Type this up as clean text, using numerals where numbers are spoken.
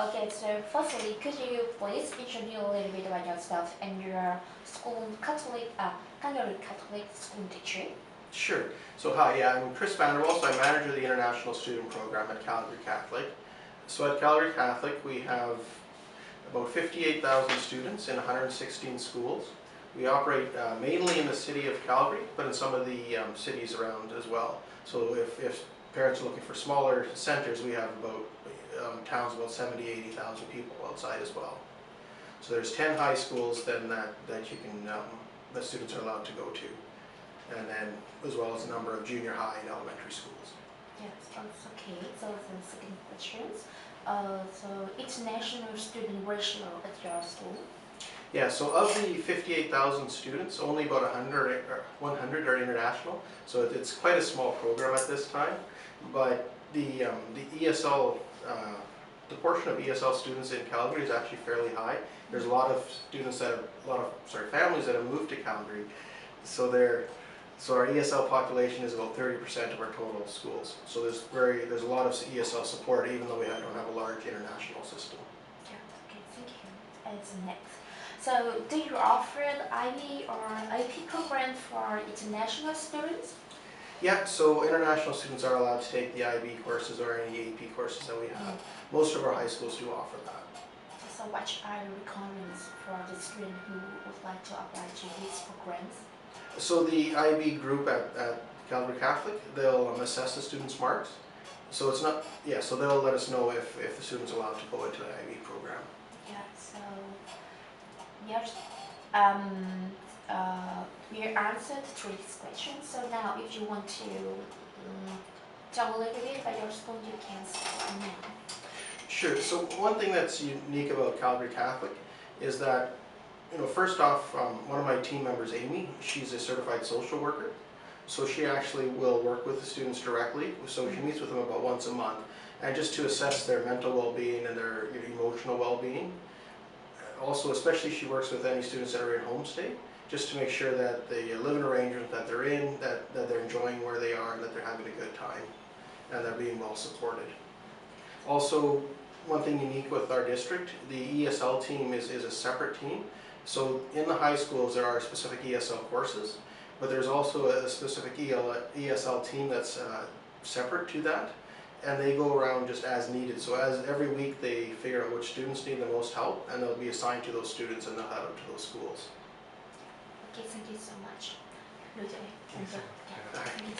Okay, so firstly, could you please introduce a little bit about yourself and your school Catholic school teacher? Sure. So hi, yeah, I'm Chris Vanderwall, so I manage the International Student Program at Calgary Catholic. So at Calgary Catholic we have about 58,000 students in 116 schools. We operate mainly in the city of Calgary, but in some of the cities around as well. So if parents are looking for smaller centers, we have about towns about 70,000 to 80,000 people outside as well. So there's 10 high schools then that you can that students are allowed to go to, and then as well as a number of junior high and elementary schools. Yes, that's okay. So the second question, so international student ratio at your school? Yeah, so of the 58,000 students, only about 100 are international. So it's quite a small program at this time. But the ESL, the portion of ESL students in Calgary is actually fairly high. There's a lot of students that have, families that have moved to Calgary. So our ESL population is about 30% of our total schools. So there's a lot of ESL support, even though we don't have a large international system. Yeah, okay, thank you. And next. So do you offer the IB or AP program for international students? Yeah, so international students are allowed to take the IB courses or any AP courses that we have. Most of our high schools do offer that. So what are the requirements for the student who would like to apply to these programs? So the IB group at Calgary Catholic, they'll assess the students' marks. So it's not, yeah, so they'll let us know if the student's allowed to go into the IB program. Yeah, so yes, we answered three questions. So now if you want to tell a little bit about your school, you can start now. Sure, so one thing that's unique about Calgary Catholic is that, first off, one of my team members, Amy, she's a certified social worker. So she actually will work with the students directly. So she meets with them about once a month, and just to assess their mental well-being and their emotional well-being. Also, especially she works with any students that are in homestay, just to make sure that the living arrangement that they're in, that they're enjoying where they are, and that they're having a good time, and they're being well supported. Also, one thing unique with our district, the ESL team is a separate team. So in the high schools there are specific ESL courses, but there's also a specific ESL team that's separate to that, and they go around just as needed. So as every week they figure out which students need the most help, and they'll be assigned to those students and they'll head out to those schools. Okay, thank you so much. Thank you.